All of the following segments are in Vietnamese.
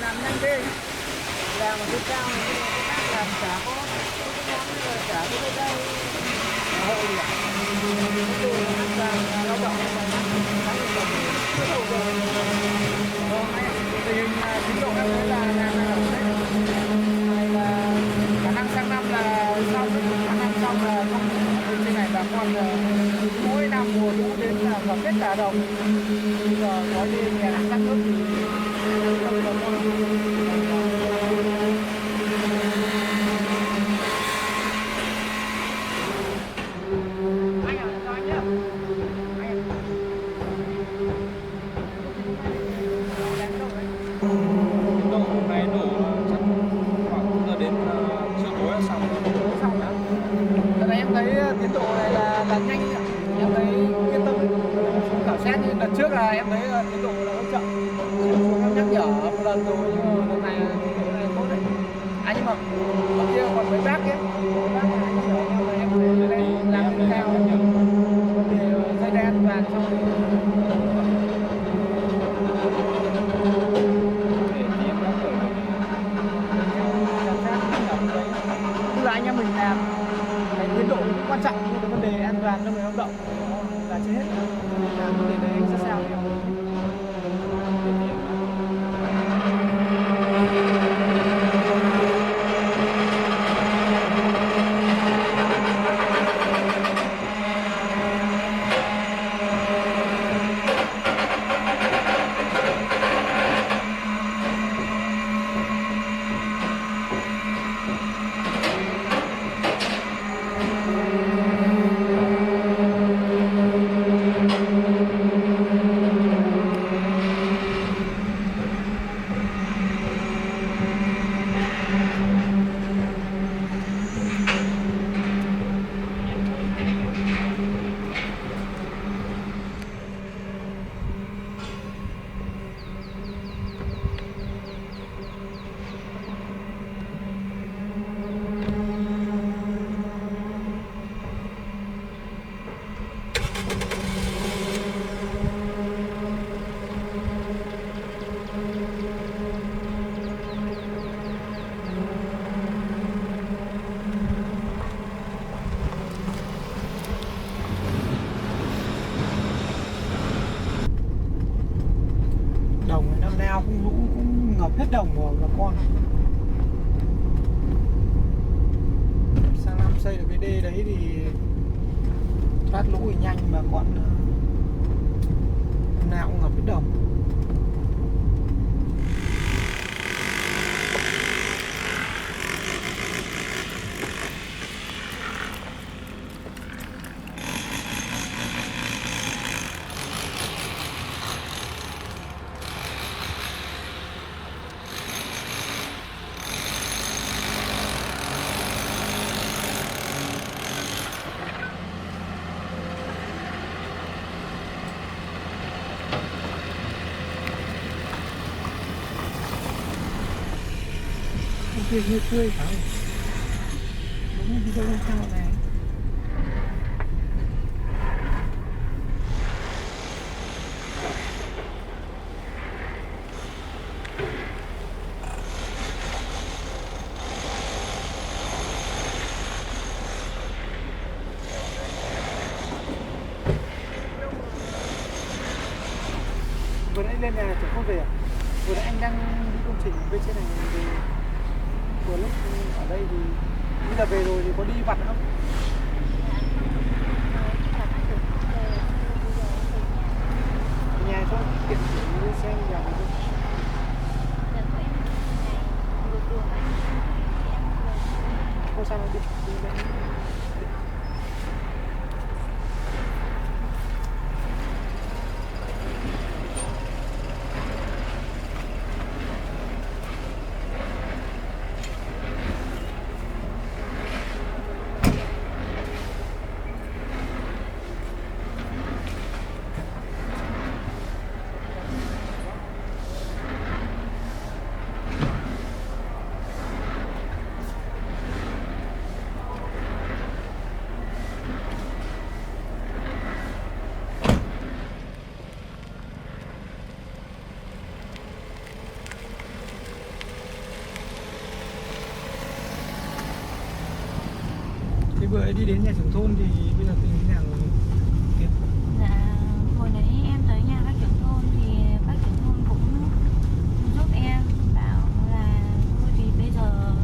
làm nhanh đi, làm ở trên cao này nhưng mà cái bác làm chả có cái món chả có cái đây hội gì cả. Tôi làm lao động mà tháng một tuần rất đầu rồi. Tình hình tiến độ em thấy là này là khả năng sang năm là xong, khả năng xong là không trên này bà con mỗi năm mùa lũ đến là gặp hết cả đồng. Bây giờ có đi nhà nắng cắt nước thì bà con tiến độ này là nhanh, em thấy yên tâm. Khảo sát như lần trước là em thấy tiến độ là không chậm, em nhắc nhở một lần rồi nhưng mà lần này tiến độ này tốt đấy. Nhưng mà ở kia còn mấy bác ấy, bác là nhắc nhở nhưng mà em thấy lên làm cao thì dây đen vàng xong rồi tức là anh em mình làm cái tiến độ cũng quan trọng, nhưng cái vấn đề an toàn cho người lao động là trên hết. Làm vấn đề đấy anh sẽ sao em. Nào cũng lũ cũng ngập hết đồng rồi bà con. Sang năm xây được cái đê đấy thì thoát lũ thì nhanh, bà con nào cũng ngập hết đồng. Hơi tươi phải không? Đúng đi đâu sao này. Vừa nãy lên nhà chẳng không về à? Vừa nãy anh đang đi công trình bên trên này về. Vừa lúc ở đây thì bây giờ về rồi thì có đi vặt không? Nhà cho tiện đi xem nhà này không? Không sao đâu, đi đây. vừa đi đến nhà trưởng thôn thì bây giờ tình hình thế nào rồi? Dạ, hồi nãy em tới nhà bác trưởng thôn thì bác trưởng thôn cũng giúp em bảo là thôi thì bây giờ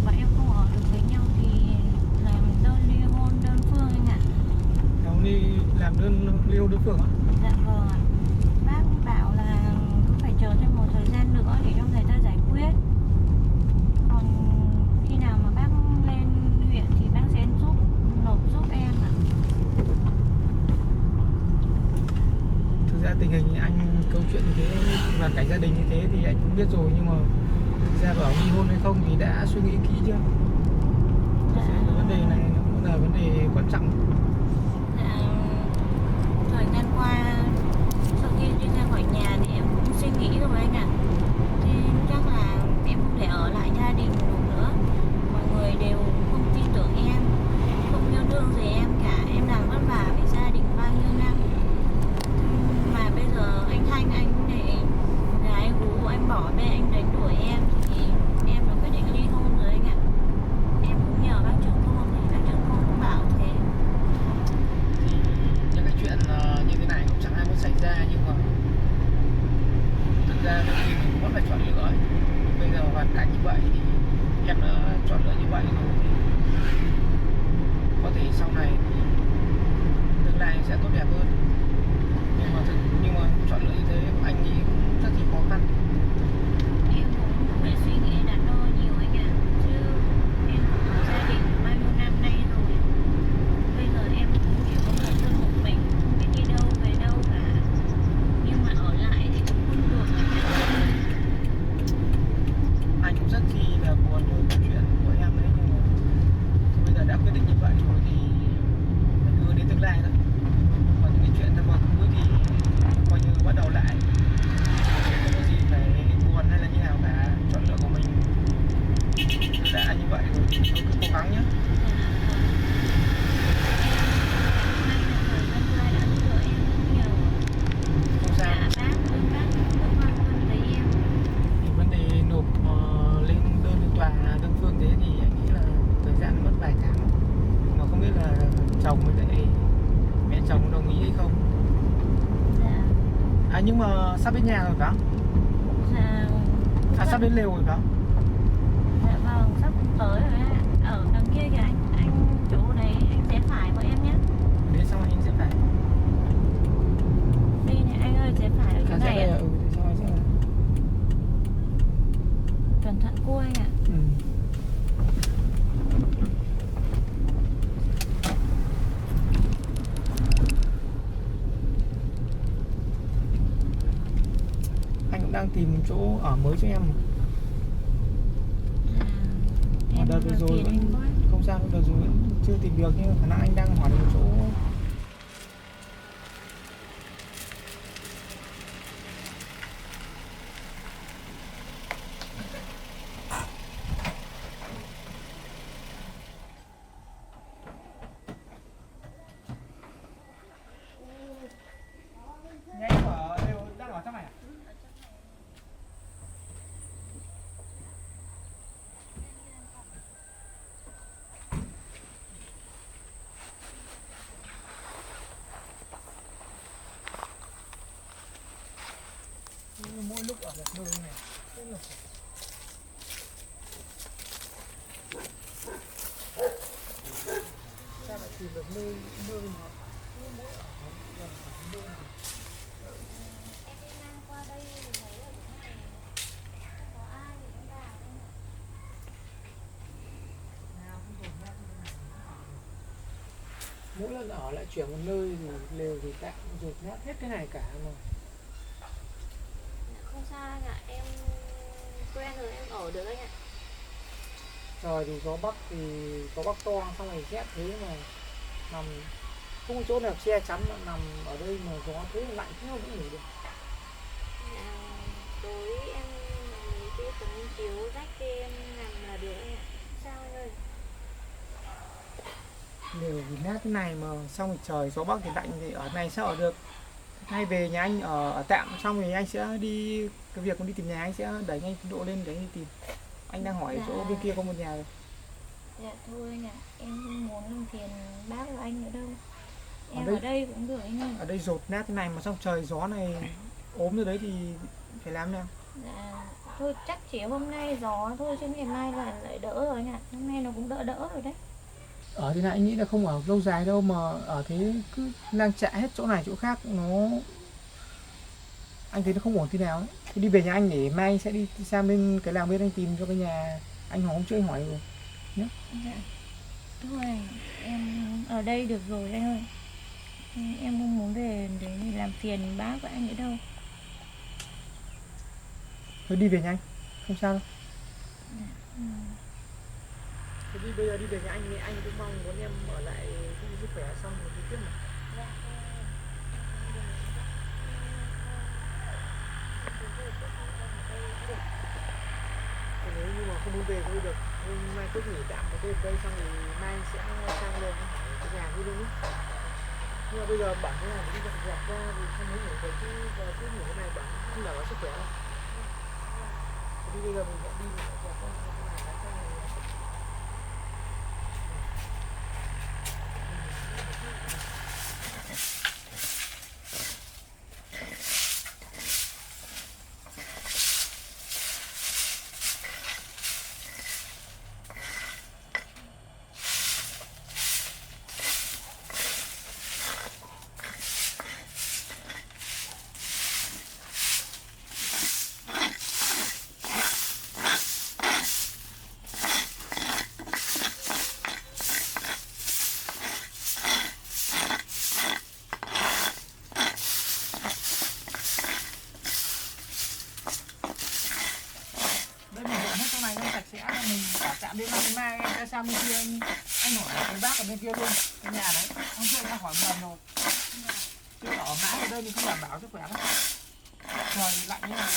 bọn em không ở được với nhau thì làm đơn ly hôn đơn phương anh ạ. Ông đi làm đơn ly hôn đối phương á? Dạ vâng ạ. Bác bảo là cứ phải chờ thêm một thời gian nữa để cho người ta giải quyết. Còn khi nào mà bác lên huyện thì bác sẽ nộp giúp em ạ. Thực ra tình hình anh câu chuyện như thế và cả gia đình như thế thì anh cũng biết rồi, nhưng mà thực ra bảo ly hôn hay không thì đã suy nghĩ kỹ chưa? Dạ. Cái vấn đề này nó cũng là vấn đề quan trọng. Dạ, thời gian qua sau khi đi ra khỏi nhà thì em cũng suy nghĩ rồi anh ạ. Thì chắc là em không thể ở lại gia đình được nữa. Mọi người đều không tin tưởng em, không yêu thương gì em cả. Em làm vất vả vì gia đình bao nhiêu năm. Mà bây giờ anh Thanh anh này gái gú anh bỏ bê anh đánh đuổi em thì em đã quyết định ly hôn rồi anh ạ. Em cũng nhờ bác trưởng thôn thì bác trưởng thôn cũng bảo thế. Thì những cái chuyện như thế này cũng chẳng ai muốn xảy ra, nhưng mà thực ra đôi khi mình vẫn phải chọn lựa ấy. Bây giờ hoàn cảnh như vậy thì em đã chọn lựa như vậy rồi thì có thể sau này thì tương lai sẽ tốt đẹp hơn, nhưng mà chọn lựa như thế anh nghĩ cũng rất là khó khăn. Em cũng phải suy nghĩ đắn đo nhiều anh ạ. Chứ em cũng có gia đình bao nhiêu năm nay rồi. Bây giờ em cũng chỉ có một thân một mình, không biết đi đâu về đâu cả. Nhưng mà ở lại thì cũng không được anh ạ. Anh cũng rất chi là buồn với câu chuyện của em đấy, nhưng mà bây giờ đã quyết định như vậy rồi thì phải hướng đến tương lai thôi. Còn những cái chuyện trong quá khứ thì coi như bắt đầu lại, không có gì phải buồn hay là như nào cả. Chọn lựa của mình đã như vậy rồi thì cứ cố gắng nhé. Không sao. Thì vấn đề nộp lên đơn lên tòa đơn phương thế thì anh nghĩ là thời gian mất vài tháng, mà không biết là chồng với lại mẹ chồng đồng ý hay không. À nhưng mà sắp đến nhà rồi phải không? À sắp đến lều rồi phải không? Dạ vâng, sắp tới rồi ạ. Ở đằng kia kìa anh chỗ đấy anh sẽ phải của em nhé. Đến xong anh sẽ phải. Đi này anh ơi, sẽ phải ở chỗ này ạ. Xong anh sẽ phải. Cẩn thận cua anh ạ. Ừ. Anh cũng đang tìm chỗ ở mới cho em. Em Đợt vừa rồi phiền vẫn anh quá. không sao, đợt rồi vẫn chưa tìm được, nhưng khả năng anh đang hỏi một chỗ. Nhà em đang ở trong này à? Mỗi lúc ở một nơi này rất là sao lại tìm được nơi nơi mà mỗi ở gần nơi này. Em đi ngang qua đây thì thấy ở chỗ này không có ai thì em vào đây ạ. Mỗi lần ở lại chuyển một nơi thì lều thì tạm dột nát hết cái này cả mà. Không sao anh ạ, em quen rồi em ở được anh ạ. Trời thì gió bắc to, xong rồi rét thế mà nằm không có chỗ nào che chắn, mà nằm ở đây mà gió thế lạnh thế không ngủ được. Tối em lấy cái tấm chiếu rách kia em nằm là được anh ạ. Sao anh ơi? Lều thì nát thế này mà xong rồi trời gió bắc thì lạnh thì ở này sao ở được. Hay về nhà anh ở tạm, xong thì anh sẽ đi cái việc còn đi tìm nhà anh sẽ đẩy nhanh độ lên để anh đi tìm. Anh đang hỏi chỗ bên kia có một nhà rồi. Dạ thôi anh ạ, em không muốn làm phiền bác và anh nữa đâu. Em đây- ở đây cũng được anh ơi. Ở đây rột nát thế này mà xong trời gió này ốm rồi đấy thì phải làm nào? Dạ, thôi chắc chỉ hôm nay gió thôi chứ ngày mai là lại đỡ rồi anh ạ. Hôm nay nó cũng đỡ đỡ rồi đấy. Ở thế này anh nghĩ là không ở lâu dài đâu, mà ở thế cứ lang chạ hết chỗ này chỗ khác, anh thấy nó không ổn tí nào ấy. Thì đi về nhà anh để mai anh sẽ đi sang bên cái làng bên anh tìm cho cái nhà anh Hồng hôm trước anh hỏi rồi. Dạ. Thôi em ở đây được rồi anh ơi. Em không muốn về để làm phiền bác và anh nữa đâu. Thôi đi về nhà anh, không sao đâu. Ừ. Thế đi bây giờ đi về nhà anh cũng mong muốn em ở lại sức khỏe xong rồi đi tiếp mà. Thế nếu như mà không muốn về thôi được, hôm nay cứ nghỉ tạm một đêm đây xong thì mai anh sẽ sang lên hỏi cái nhà đi luôn ấy. Nhưng mà bây giờ bản thế này thì đi dọn dẹp ra thì không muốn ngủ về, chứ giờ cứ ngủ cái này bản không đảm bảo sức khỏe đâu. Thế thì bây giờ mình sẽ đi dọn dẹp ra cái này cái này. Đây mình dọn hết trong này cho sạch sẽ là mình cả tạm đến mai em sẽ sang bên kia anh hỏi cái bác ở bên kia luôn cái nhà đấy. Hôm trước anh hỏi một lần rồi, chứ ở mãi ở đây mình không đảm bảo sức khỏe đâu, trời lạnh như này.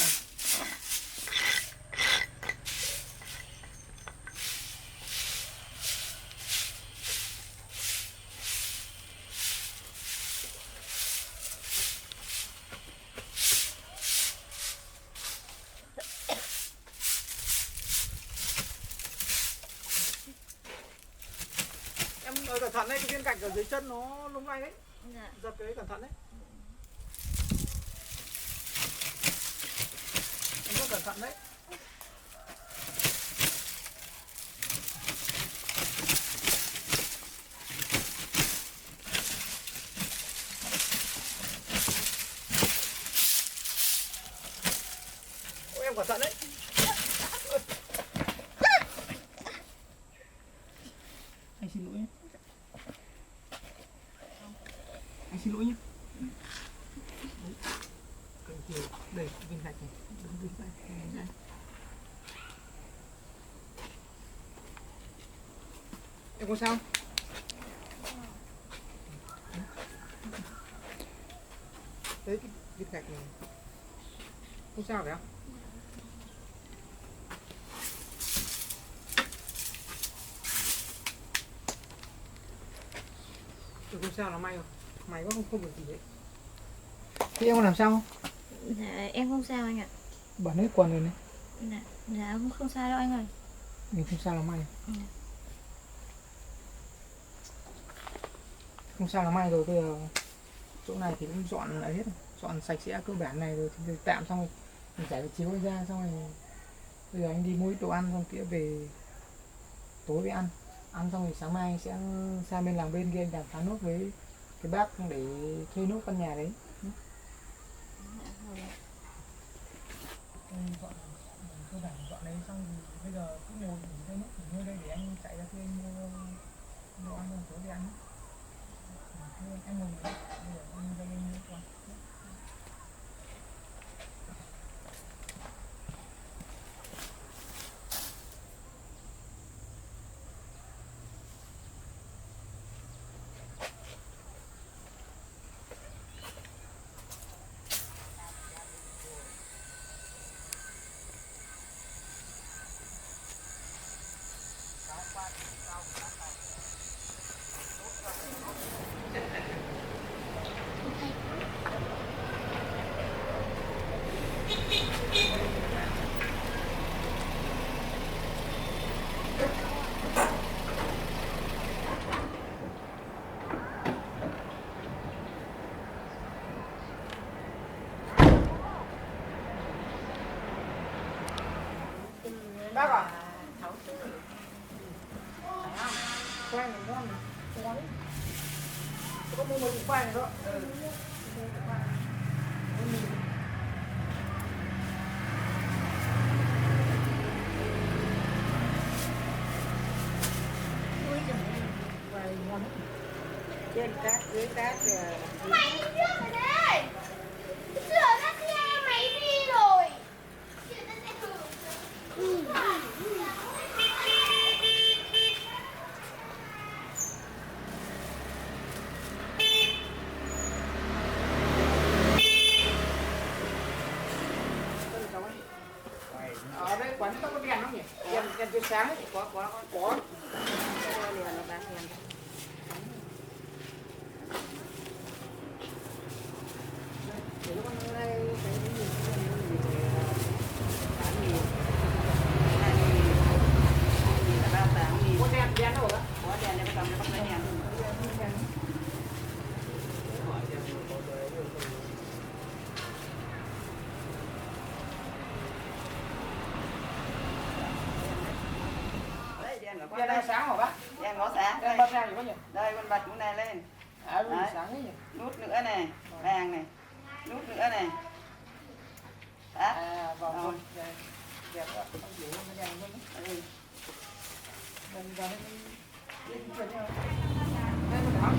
Em cẩn thận đấy, cái viên gạch ở dưới chân nó lung lay đấy, Dạ. giật cái đấy cẩn thận đấy. Em rất cẩn thận đấy. Ôi, em cẩn thận đấy. Anh xin lỗi nhé. Anh xin lỗi nhé. Đây viên gạch này, đứng bên đây. Em có sao? Đấy cái viên gạch này. Không sao phải không? Không sao là may rồi. May quá không được gì đấy. Thế em có làm sao không? Dạ em không sao anh ạ. Bẩn hết quần rồi này. Dạ không sao đâu anh ơi. Mình không sao là may. Không sao là may rồi, bây giờ chỗ này thì cũng dọn lại hết rồi. Dọn sạch sẽ cơ bản này rồi thì tạm xong rồi mình trải cái chiếu ra, xong rồi bây giờ anh đi mua ít đồ ăn xong kia về tối với ăn xong rồi sáng mai anh sẽ sang bên làng bên kia anh đàm phán nốt với cái bác để thuê nốt căn nhà đấy. Dọn cơ bản dọn đấy xong thì bây giờ cứ ngồi nghỉ đây nốt đây để anh chạy ra kia anh mua đồ ăn rồi tối đi ăn. Anh ngồi bây giờ anh ra đây mua đồ ăn. Bác à? Thấu chứ. Khoai này ngon này, ngon đấy. Tôi có mua mấy củ khoai này đó. Ừ. Ui giời ơi. Khoai ngon lắm. Trên cát dưới cát thì Mày đi trước rồi đấy. Sửa ra xe mày đi rồi. Sửa ra xe thử. Ở đây quán có đèn không nhỉ? Đèn chiếu sáng ấy. có Có. liền nó bán liền. Để nó con đây cái gì Bán mì 2.000 là 38.000. có đèn đâu đó. Có đèn này bắt đầu bắt lấy đèn. Đấy đèn nó có Đèn đây sáng hả bác? đèn ngó sáng Đèn đây. bật ra gì có nhỉ? Đây con bật chỗ này lên. À, Đấy. sáng đấy nhỉ? Nút nữa này, vàng này. Nút nữa này. Đó. À, vào Rồi. rồi. Đẹp quá, không chịu cái đèn luôn đấy. Ừ. Mình vào đây đi chuyển nhau. Đây mình đảo.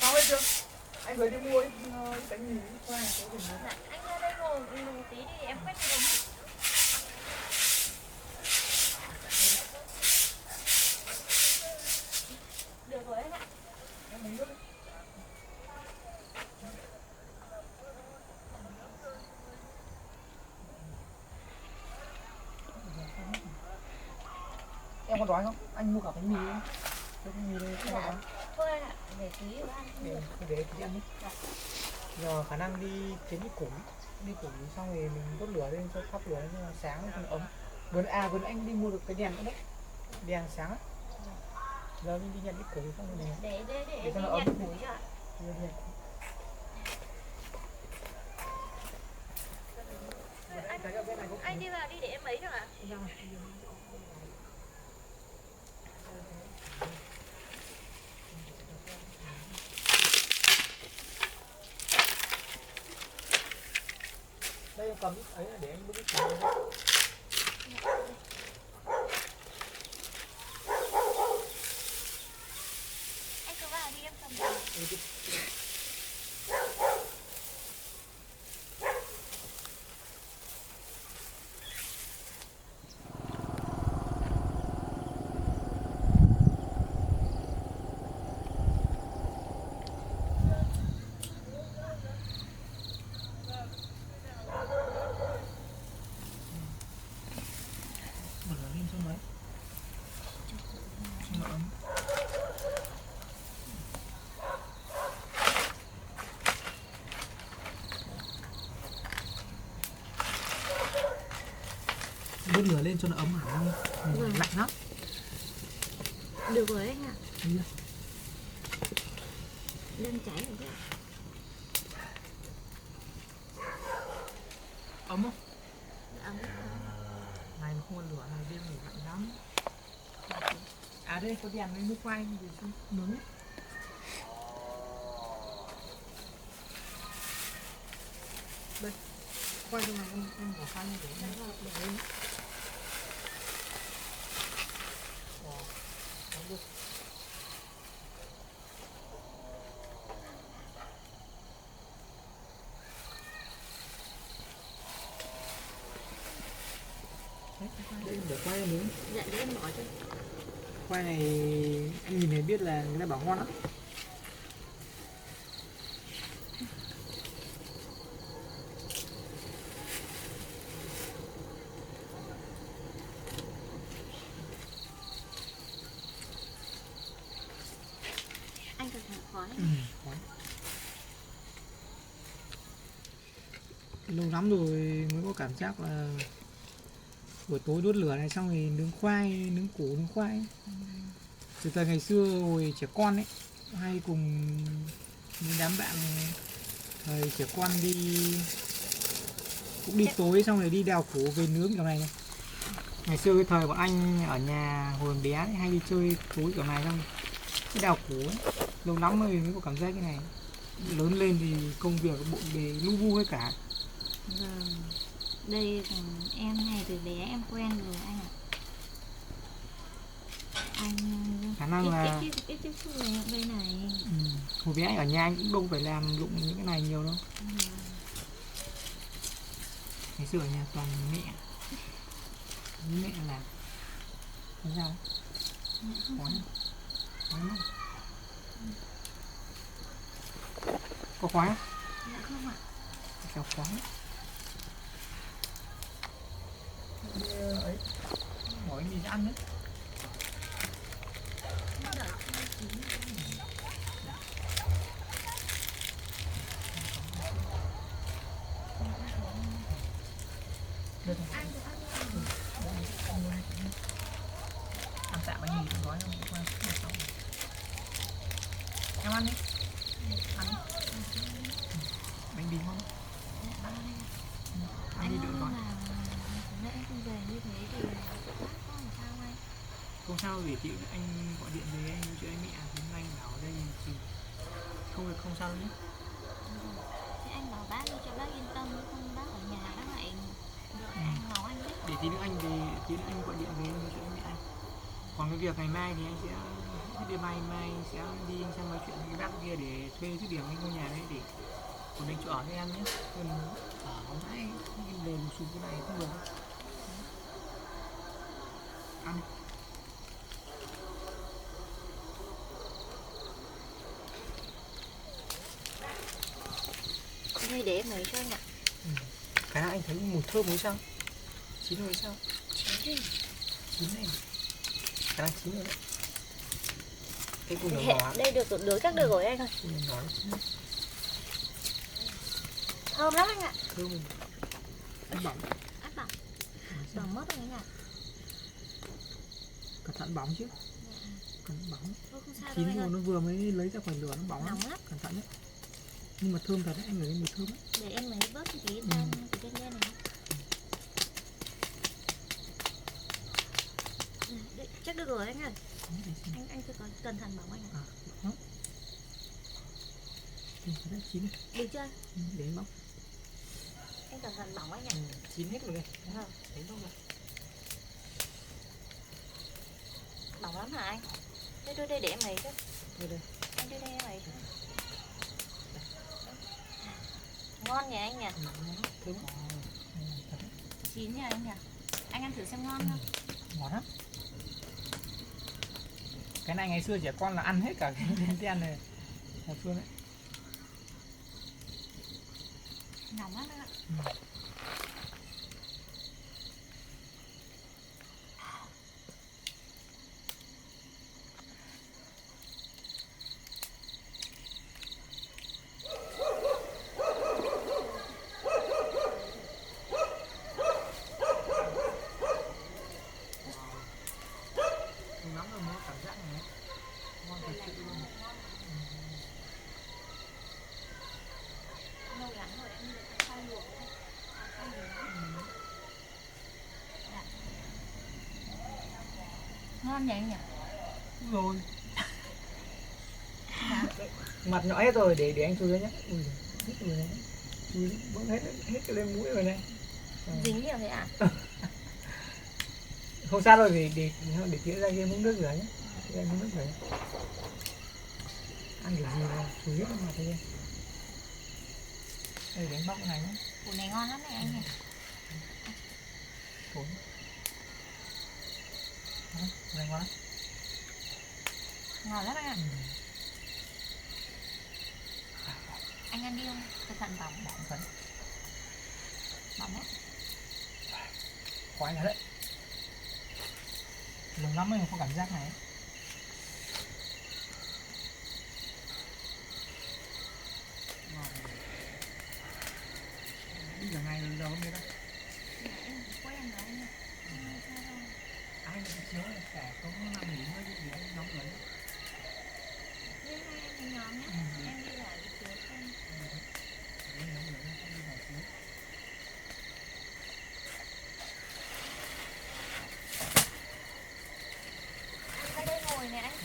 Xong hết chưa? Anh vừa đi mua ít bánh mì khoai này có gì nữa. Anh ra đây ngồi một tí đi em quét cho đồng. Được rồi anh ạ. Em lấy nước đi. Em còn đói không? Anh mua cả bánh mì không? Cái bánh mì đây không có đói. Thôi anh ạ, để tí nữa ăn. Để tí ăn đi. Giờ khả năng đi kiếm đi củi xong rồi mình đốt lửa lên cho thắp lửa cho nó sáng cho nó ấm. Vừa anh đi mua được cái đèn nữa đấy, đèn sáng á. Giờ mình đi nhận cái củi xong rồi này. Để Để cho nó em ấm. đi nhặt củi cho ạ. Anh đi vào đi để em lấy cho ạ. Đây cầm ít ấy là để anh bước cái củi. Anh cứ vào đi em cầm vào. đốt lửa lên cho nó ấm hẳn. Lạnh lắm. Được rồi anh ạ. Đấy chưa? Đang cháy rồi đấy. Ấm không? Ấm. Này mà không có lửa này đêm ngủ lạnh lắm. À đây có đèn với nước quay thì xong nướng ấy. Đây, quay cho này em bỏ khoai như thế này để lên. Được. Đấy, để quay nướng. Dạ để em bỏ cho. Khoai này em nhìn thấy biết là người ta bảo ngon lắm. Anh cần thả khói. Khói. Lâu lắm rồi mới có cảm giác là buổi tối đốt lửa này xong thì nướng khoai, nướng củ, nướng khoai. Từ thời ngày xưa hồi trẻ con ấy, hay cùng những đám bạn thời trẻ con đi cũng đi tối xong rồi đi đào củ về nướng kiểu này này. Ngày xưa cái thời bọn anh ở nhà hồi bé ấy, hay đi chơi tối kiểu này xong cái đào củ ấy. Lâu lắm rồi mới có cảm giác cái này. Lớn lên thì công việc bộn bề lu bu hết cả. Vâng. Đây là em này từ bé em quen rồi anh ạ. Anh Khả năng là ít tiếp xúc với những cái này. hồi bé anh ở nhà anh cũng đâu phải làm dụng những cái này nhiều đâu. Ngày xưa ở nhà toàn mẹ làm. Thế sao? Khói không? Có khói không? Dạ không ạ. Kéo khói. Ấy, hỏi gì ăn đấy. Ăn tạm bánh mì gói không? Em ăn đi. Ăn đi. Bánh mì ngon. Ăn đi đừng gói. Nãy anh không về như thế thì bác có làm sao anh? Không sao, vì chị anh gọi điện về anh cho anh mẹ thì anh bảo ở đây thì không sao đâu nhé. Thế anh bảo bác đi cho bác yên tâm, không bác ở nhà bác lại đợi anh nấu anh biết. Để tí nữa anh về, tí nữa anh gọi điện về anh cho anh mẹ anh. Còn cái việc ngày mai thì anh sẽ đêm mai sẽ đi xem nói chuyện với cái bác kia để thuê cái điểm cái ngôi nhà đấy để ổn định chỗ ở cho em nhé. Còn ở hôm nay về lùi xùm cái này không được. Ăn. Đây để em lấy cho anh ạ. Cái này anh thấy mùi thơm mới sao? Chín rồi sao? Chín này. Cái đang chín rồi đấy. Cái củ nhỏ. Đây được chắc được rồi anh ơi. Củ nhỏ chín. Thơm lắm anh ạ. Thơm. Ăn bỏng. Áp bỏng. Bỏng mất rồi anh ạ. Cẩn thận bỏng chứ. Cẩn thận bỏng. Thôi không sao đâu Chín anh rồi ơi. nó vừa mới lấy ra khỏi lửa nó bỏng lắm. Nóng lắm. Cẩn thận đấy. Nhưng mà thơm thật đấy, anh ngửi mùi thơm đấy. Để em lấy bớt một tí tan từ bên đây này. Đấy, chắc được rồi anh ơi. Anh cứ cẩn thận bỏng anh ạ. Đó. Đấy, chín này. Được chưa anh? Để anh bóc. Anh cẩn thận bỏng anh ạ. Chín hết rồi đây. Vâng. Đấy bóc rồi. Bỏng lắm hả anh? Thế đưa đây để em lấy chứ. Đây. Anh đưa đây em lấy chứ. Ngon nhỉ anh nhỉ? Thơm. Chín nhỉ anh nhỉ? Anh ăn thử xem ngon không? Ngon lắm. Cái này ngày xưa trẻ con là ăn hết cả cái đen này. Là Phương đấy. Nóng lắm anh ạ. ngon vậy anh nhỉ? Rồi. Mặt nhỏ hết rồi, để anh chui ra nhé. Ui, hết rồi này. Chui vẫn hết cái lên mũi rồi này. Dính nhiều thế ạ? Không sao rồi, để tía ra kia múc nước rửa nhé. Để em múc nước rửa. Ăn kiểu gì mà chui hết mặt thế. Đây đánh bóc cái này nhé. Củ này ngon lắm này anh nhỉ? Củ này ngon lắm. Ngon lắm anh ạ. Ừ. Anh ăn đi không? Cẩn thận bỏng. Bỏng phấn. Bỏng á. Khoái là đấy. Lâu lắm mới có cảm giác này. Bây giờ ngày rồi đâu không biết đâu. Quen rồi anh ạ. Ai cũng chiếu là cả có nằm nghỉ hơi gì đấy nóng người. Với hai anh thành nhóm nhé. Em đi lại đi chiếu xem. Ra đây ngồi nè anh.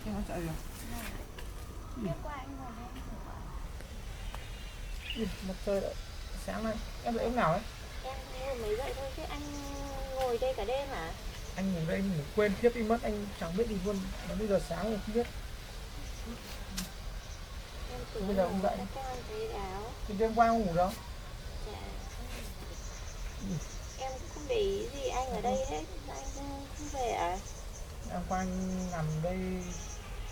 Cái nó chạy rồi. Hôm qua anh ngồi đây anh ngủ ạ. Mặt trời đã sáng nay. Em dậy lúc nào ấy? Em vừa mới dậy thôi chứ anh ngồi đây cả đêm à? Anh ngủ đây ngủ quên thiếp đi mất, anh chẳng biết gì luôn. Đến bây giờ sáng rồi không biết. Em tưởng Bây giờ cũng dậy. cho anh thấy áo. Thì đêm qua không ngủ đâu. Dạ. Em cũng không để ý gì anh ở đây hết. Anh không về à? Em qua anh nằm đây.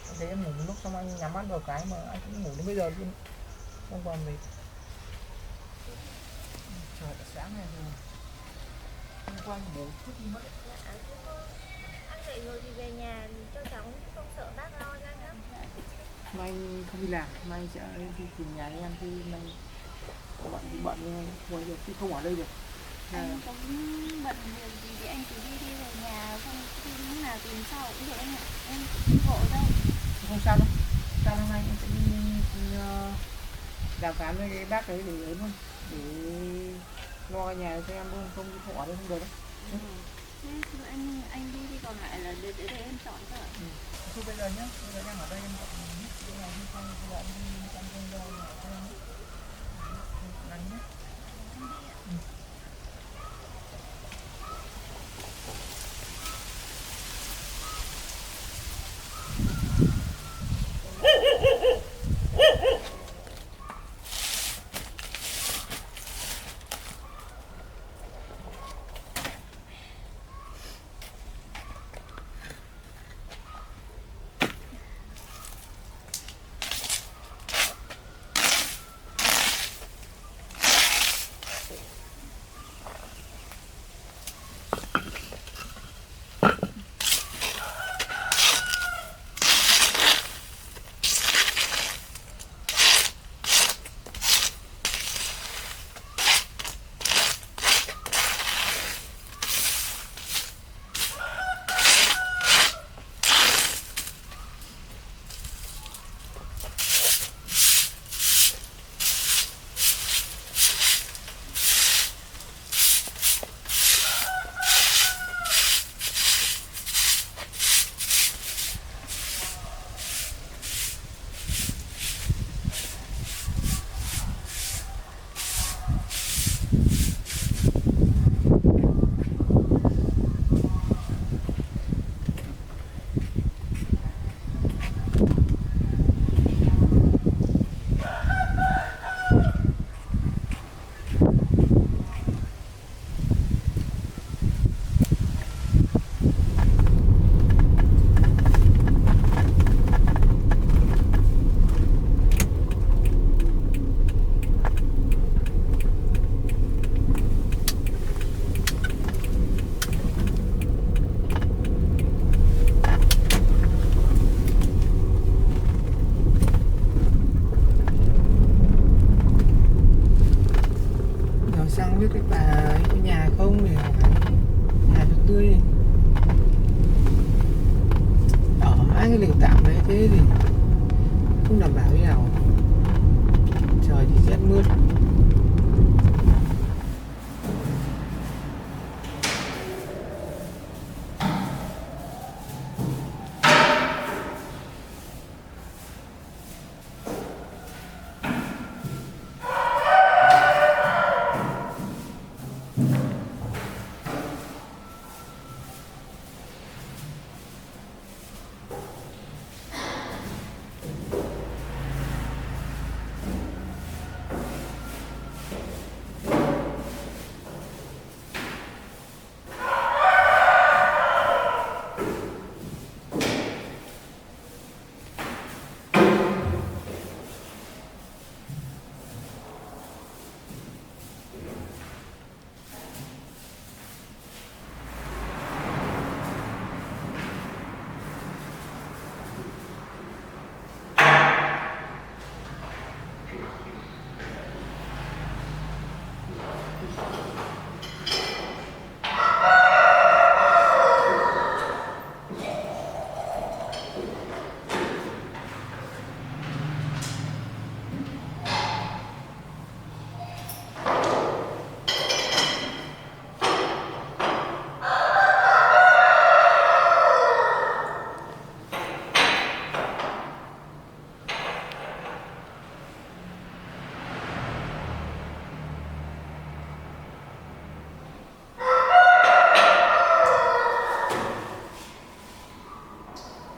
Em thấy em ngủ một lúc xong anh nhắm mắt vào cái mà anh cũng ngủ đến bây giờ luôn. Không còn mệt. Trời đã sáng này rồi. Hôm qua anh ngủ chút đi mất. Dạ. Anh dậy rồi thì về nhà cho cháu không sợ bác lo cho anh không? Mai anh không đi làm, mai anh sẽ đi tìm nhà em thì nay có bạn bị bận nhưng không được, chứ không ở đây được. Anh có bận việc gì thì anh cứ đi về nhà, không lúc nào tìm sau cũng được anh ạ. Em đi bộ đâu. Không sao đâu. Sao hôm nay em sẽ đi đàm phán với cái bác ấy để ấy luôn, để lo nhà cho em luôn, không không ở đây không được đâu. Thế anh đi thì còn lại là để em chọn cho ạ. Thôi bây giờ nhá, bây giờ em ở đây em chọn cái này đi xong bây giờ em đi trong công đâu mà cho em ăn nhé. tạm đấy, thế thì không đảm bảo thế nào. Trời thì rét mướt.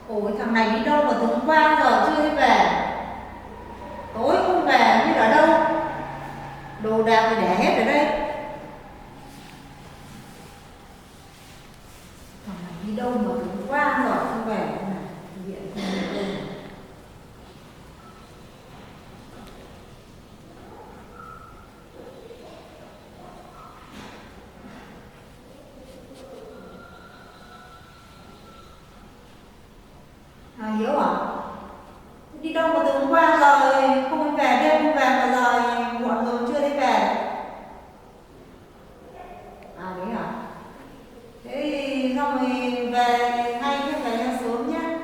Ôi thằng này đi đâu mà từ hôm qua giờ chưa thấy về. Tối không về biết ở đâu. Đồ đạc thì để hết ở đây. Thằng này đi đâu mà từ hôm qua giờ không về. Viện không về đâu. Hiếu à? Đi đâu mà từ hôm qua rồi không về, đêm không về mà giờ muộn rồi chưa thấy về. À đấy à? Thế thì xong rồi về ngay cái về ra sớm nhá.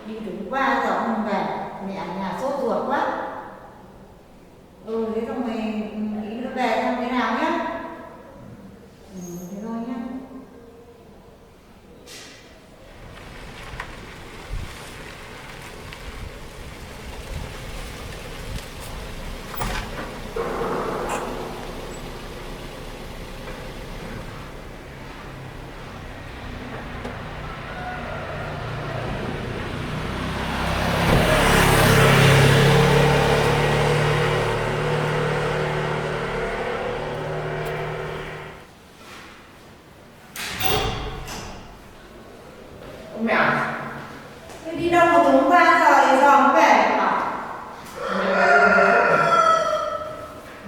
Đi từ hôm qua giờ không về, mẹ ở nhà sốt ruột quá. Thế xong rồi nghĩ nó về xong thế nào nhá. Thế thôi nhá. Mẹ Thế đi đâu mà từ hôm qua giờ mới về hả?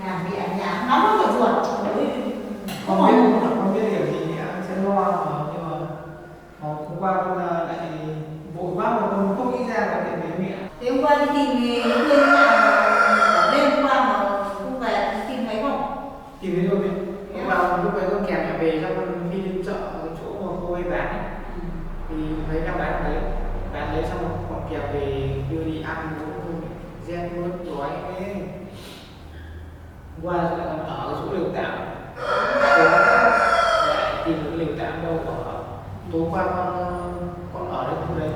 Làm việc ở nhà nóng cả ruột. không biết điều gì em sẽ lo mà, nhưng mà hôm qua con lại vội quá mà con không nghĩ ra gọi điện với mẹ. Thế hôm qua đi tìm thì quên thế nào ở đêm hôm qua mà không về thì tìm thấy không? Tìm thấy rồi hôm qua lúc đấy con kèm mẹ về xong con đi đến chợ cái chỗ mà cô ấy bán ấy. Thì thấy đang bán đấy xong rồi bọn kèm về đưa đi ăn cũng rét mướt đói thế. Qua lại còn ở cái chỗ lều tạm, lại tìm được lều tạm đâu ở. Tối qua con ở đấy khu đấy,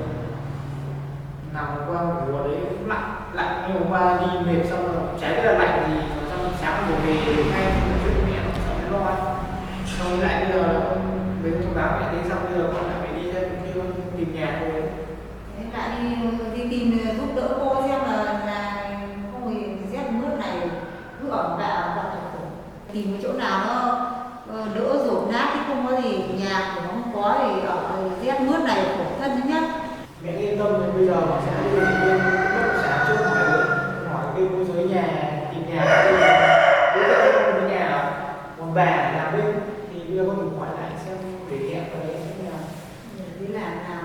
nằm qua ngủ ở đấy cũng lạnh như hôm qua đi mệt xong rồi trái biết là lạnh gì, xong sáng rồi về ngay chuyện mẹ nó sợ nó lo. Xong lại bây giờ về thông báo mẹ đi, xong bây giờ con lại phải đi ra kia tìm nhà thôi. Thế lại đi tìm giúp đỡ cô xem là không thì rét mướt này cứ ở vào tìm cái chỗ nào nó đỡ rột nát chứ không có gì nhà của nó không có thì ở rét mướt này khổ thân nhá. Mẹ yên tâm thì bây giờ họ sẽ đi bên bất động sản trước hỏi bên môi giới nhà tìm nhà đi đối tượng cho con với nhà nào còn bà làm bên thì bây giờ con thử hỏi lại xem để hẹn ở đấy xem nào. Đi làm nào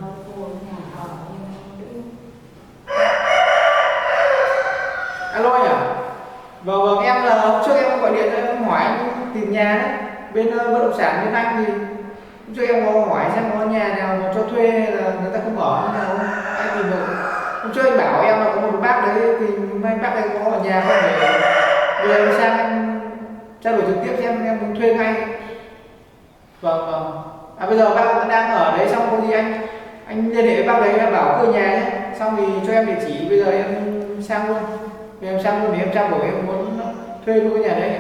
hơi cô nhà ở đỡ. Alo nhỉ? Vâng em là hôm trước em gọi điện cho em hỏi anh tìm nhà đấy bên bất động sản bên anh thì hôm trước em có hỏi xem có nhà nào mà cho thuê hay là người ta không ở như nào không. trước anh bảo em là có một bác đấy thì mấy bác ấy có ở nhà không để bây giờ em sang em trao đổi trực tiếp xem em muốn thuê ngay. Vâng vâng. À bây giờ bác đang ở đấy xong có gì anh liên hệ với bác đấy em bảo cửa nhà nhé, xong thì cho em địa chỉ bây giờ em sang luôn. Thì em sang luôn để em trao đổi em muốn thuê luôn cái nhà đấy.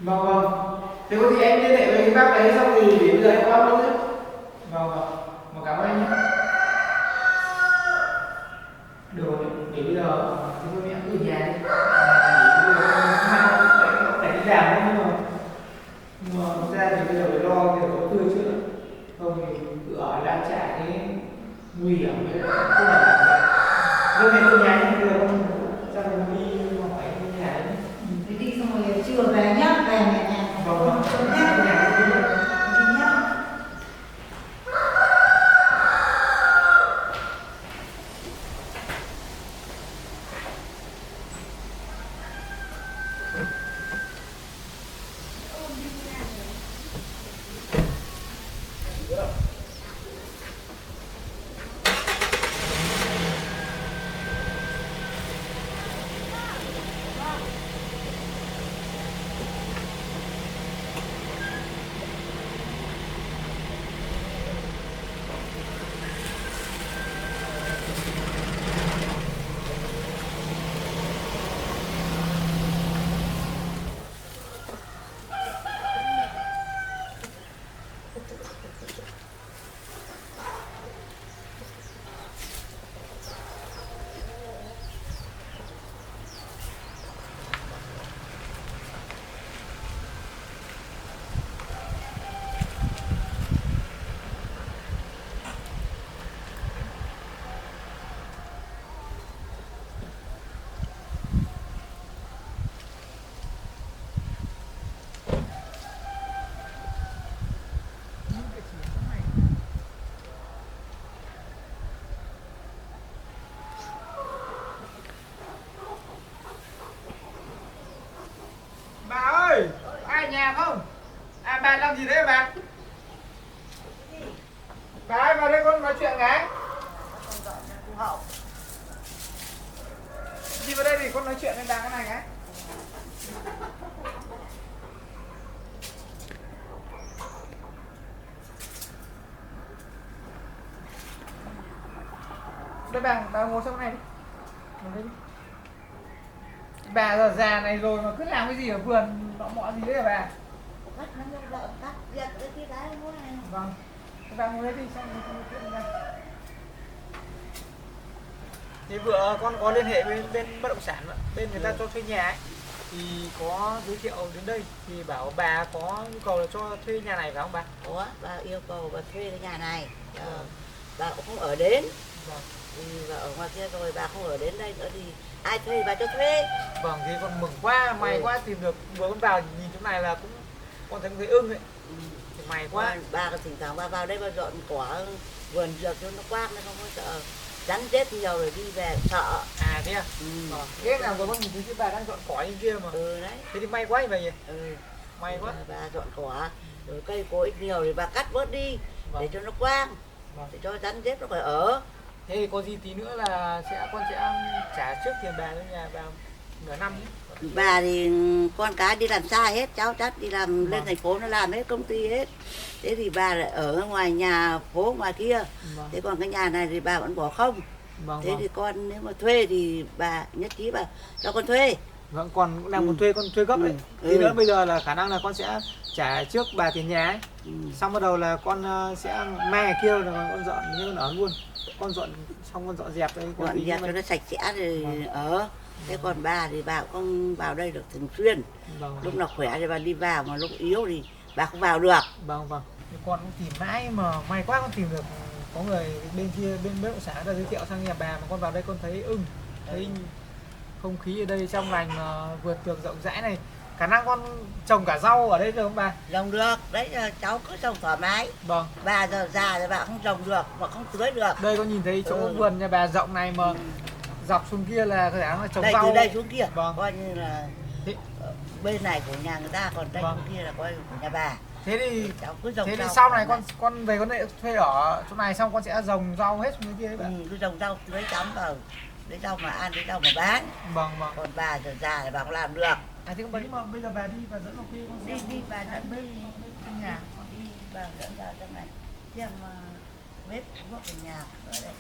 Vâng vâng. Thế có gì em liên hệ với cái bác đấy xong thì để bây giờ em qua luôn nhé. Vâng vâng. Một cảm ơn anh nhé. Được rồi, để bây giờ thì tôi mẹ ở nhà đi. Để đi làm nữa nhưng mà ra thì bây giờ phải lo việc có tươi chữa, không thì cứ ở đang trả cái nguy hiểm với không phải làm việc. Lúc này nhà bây giờ không ra mình đi hỏi nhà đấy. Thế đi xong rồi trưa về nhá, về nhà. Vâng vâng. Nhà đi nhá. Bà ơi, ai nhà không? À bà làm gì đấy bà? Bà ơi vào đây con nói chuyện cái. Đi vào đây thì con nói chuyện với bà cái này cái. Đây bà ngồi sang này đi. Ngồi đây đi. Bà giờ già này rồi mà cứ làm cái gì ở vườn nó mọ gì đấy hả bà? Vâng. Bà ngồi đấy đi xong rồi con nói chuyện ra. Thì vừa con có liên hệ với bên bất động sản bên người ta cho thuê nhà ấy, thì có giới thiệu đến đây thì bảo bà có nhu cầu là cho thuê nhà này phải không bà? Ủa, bà yêu cầu bà thuê cái nhà này, bà cũng không ở đến. Vâng. Thì bà ở ngoài kia rồi bà không ở đến đây nữa thì ai thuê bà cho thuê. Vâng, thì con mừng quá, may quá tìm được, vừa con vào nhìn chỗ này là cũng con thấy ưng ấy. Thì may quá. Bà còn thỉnh thoảng bà vào đây bà dọn cỏ vườn dược cho nó quang nó không có sợ rắn rết nhiều rồi đi về sợ. À thế à? Ghét nào rồi con nhìn thấy cái bà đang dọn cỏ như kia mà. Ừ đấy. Thế thì may quá như vậy nhỉ? Ừ. May quá. Bà dọn cỏ rồi cây cối nhiều thì bà cắt bớt đi để cho nó quang. Để cho rắn rết nó phải ở. Thế thì có gì tí nữa là con sẽ trả trước tiền bà cho nhà bà nửa năm nhé. Bà thì con cái đi làm xa hết, cháu chắc đi làm lên thành phố nó làm hết công ty hết. Thế thì bà lại ở ngoài nhà phố ngoài kia. Thế còn cái nhà này thì bà vẫn bỏ không. Thế thì con nếu mà thuê thì bà nhất trí bà cho con thuê. Vâng, con cũng đang muốn thuê, con thuê gấp đấy. Tí nữa bây giờ là khả năng là con sẽ trả trước bà tiền nhà ấy. Xong bắt đầu là con sẽ mai ngày kia là con dọn như con ở luôn. Con dọn xong con dọn dẹp đấy. Dọn dẹp cho nó sạch sẽ rồi ở. Thế còn bà thì bà cũng không vào đây được thường xuyên. Lúc nào khỏe thì bà đi vào, mà lúc yếu thì bà không vào được. Vâng vâng. Thì con cũng tìm mãi mà may quá con tìm được có người bên kia bên bất động sản đã giới thiệu sang nhà bà, mà con vào đây con thấy ưng, thấy không khí ở đây trong lành mà vườn tược rộng rãi này, khả năng con trồng cả rau ở đây được không bà? Trồng được, đấy là cháu cứ trồng thoải mái. Vâng. Bà giờ già thì bà không trồng được, mà không tưới được. Đây con nhìn thấy chỗ vườn nhà bà rộng này mà dọc xuống kia là khả năng là trồng đây, rau. từ đây xuống kia, vâng. coi như là bên này của nhà người ta, còn đây xuống kia là coi của nhà bà. Thế thì cháu cứ trồng thế thì rau sau này con về con lại thuê ở chỗ này xong con sẽ trồng rau hết xuống dưới kia đấy bà. Cứ trồng rau tưới chấm vào đến đâu mà ăn, đến đâu mà bán. Vâng vâng. Còn bà già thì bà không làm được. À thế nhưng mà bây giờ bà đi và dẫn vào kia con Đi đi bà dẫn bếp trong nhà. đi bà dẫn vào trong này xem bếp thuốc ở nhà ở đây.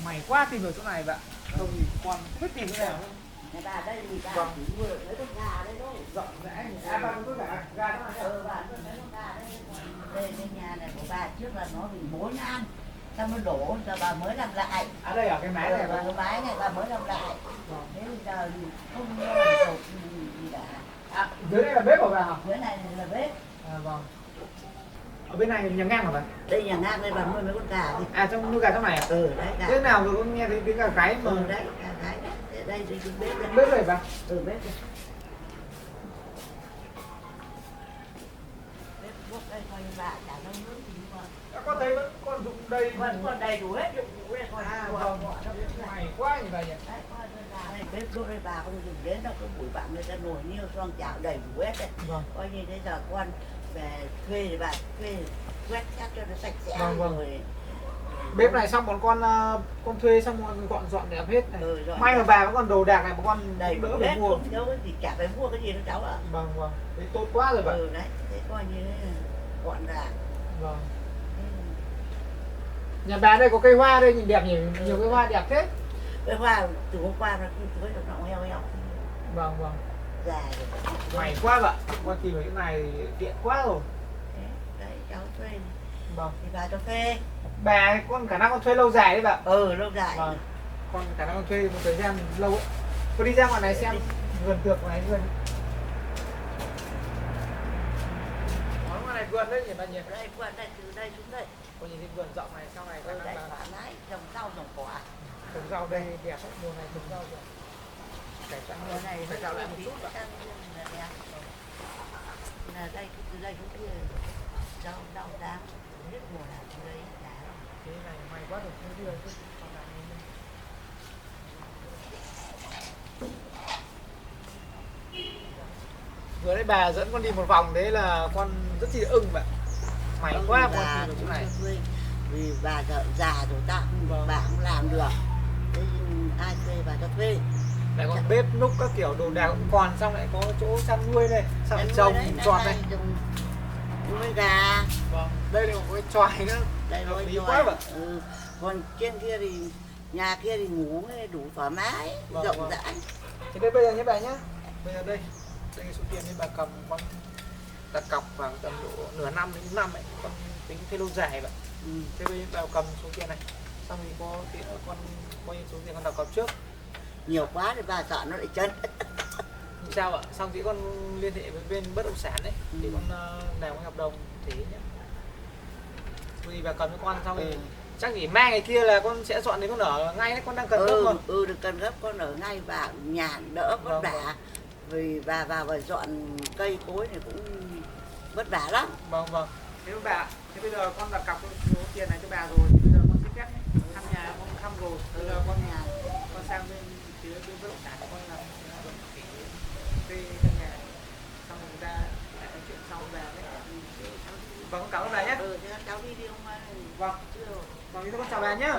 Mày quá tìm được chỗ này vậy. Không thì con biết tìm cái nào. Nhà bà đây thì bà Vâng. chỉ mua được mấy con gà đây thôi. Rộng rãi. À bà có cả gà đó hả? Bà có mấy con gà đây. Đây cái nhà này của bà trước là nó bị bốn ăn, xong nó đổ giờ bà mới làm lại. À đây ở cái máy này bà. Cái máy này bà mới làm lại. Vâng. Thế bây giờ thì không có sột gì cả. À, dưới đây là bếp của bà hả? Dưới này là bếp. À vâng. Ở bên này nhà ngang hả bà? Đây nhà ngang đây bà nuôi mấy con gà gì. À trong nuôi gà trong này à? Ừ đấy gà. Thế nào rồi con nghe thấy tiếng gà cái mà. Ừ đấy gà cái đấy. Đây cái bếp đây. Bếp này bà. Ừ bếp đây. Bếp bốc đây coi như bà chả nấu nước gì mà. Con thấy vẫn còn dụng đây. Vẫn còn đầy đủ hết dụng cụ đây coi. À vâng. Mày quá như vậy nhỉ. Đấy coi đây bếp đốt đây bà không dùng đến đâu, có bụi bặm người ta nồi niêu xoong chảo đầy đủ hết đấy. Vâng. Coi như thế giờ con về thuê thì bà thuê quét chắc cho nó sạch sẽ. Vâng, vâng. Rồi. Bếp này xong bọn con thuê xong con gọn dọn đẹp hết này. Ừ, dọn May mà đẹp. bà vẫn còn đồ đạc này mà con Đầy đỡ đủ phải hết, mua. không thiếu cái gì, chả phải mua cái gì đâu cháu ạ. Vâng vâng. Thế tốt quá rồi bà. Ừ đấy, thế coi như thế là gọn gàng. Vâng. Nhà bà đây có cây hoa đây nhìn đẹp nhỉ, nhiều cây hoa đẹp thế. Cái hoa từ hôm qua nó cứ tưới nó heo heo. Vâng vâng. Già rồi. Mày quá vậy. Con tìm cái này tiện quá rồi. Thế, đấy cháu thuê này. Vâng. Thì bà cho thuê. Bà con khả năng con thuê lâu dài đấy bà. Ừ lâu dài. Vâng. Con khả năng con thuê một thời gian lâu ấy. Con đi ra ngoài này xem vườn tược này vườn. Ở ngoài này vườn đấy nhỉ bà nhỉ? Đây vườn đây từ đây xuống đây. Con nhìn thấy vườn rộng này sau này Đây con đấy đang thoải mái, trồng rau trồng quả. trồng rau đây đẹp lắm, mùa này trồng rau rồi. Cải tạo Mùa này cải tạo lại một chút là ạ. đẹp. Là đây từ đây xuống kia rau rau đáng biết mùa nào từ đây giá. Thế này may quá được không đưa chứ. Còn lại mình- Vừa đấy bà dẫn con đi một vòng đấy là con rất chi là ưng vậy. May quá con tìm được chỗ này. Vì bà già rồi ta Vâng. bà không làm được. Thế ai thuê bà cho thuê. Lại còn bếp núc các kiểu đồ đạc cũng còn, xong lại có chỗ chăn nuôi đây, xong lại trồng trọt đây. Nuôi gà. Vâng, đây là một cái choài nữa. Đây Hợp nuôi lý rồi. quá vậy. Ừ. Còn trên kia thì nhà kia thì ngủ đủ thoải mái, Vâng, rộng vâng. rãi. Thế đây bây giờ nhé bà nhé. Bây giờ đây cái số tiền thì bà cầm con đặt cọc khoảng tầm độ nửa năm đến năm ấy, con tính theo lâu dài vậy. Ừ. Thế bây giờ bà cầm số tiền này, xong thì có tiền con bao nhiêu số tiền con đặt cọc trước. Nhiều quá thì bà sợ nó lại chân. Sao ạ? Xong thì con liên hệ với bên bất động sản đấy, thì Ừ. con làm cái hợp đồng thế nhé. Vì bà cầm cho con xong thì Ừ. chắc chỉ mai ngày kia là con sẽ dọn đến con ở ngay đấy, con đang cần gấp mà. Được cần gấp, con ở ngay bà nhà đỡ vất Vâng, vả. vâng. Vì bà vào và dọn cây cối này cũng vất vả lắm. Vâng vâng. Thế bà, thế bây giờ con đặt cọc số tiền này cho bà rồi, bây giờ con xin phép nhé. Thăm nhà con thăm rồi, bây giờ con sang bên phía bên bất động sản của con làm thuê căn nhà, xong rồi người ta lại nói chuyện sau về đấy. Vâng, con cảm ơn bà nhé. Thế cháu đi đi ông ơi. Vâng. Chưa rồi. Vâng, thế con chào bà nhé.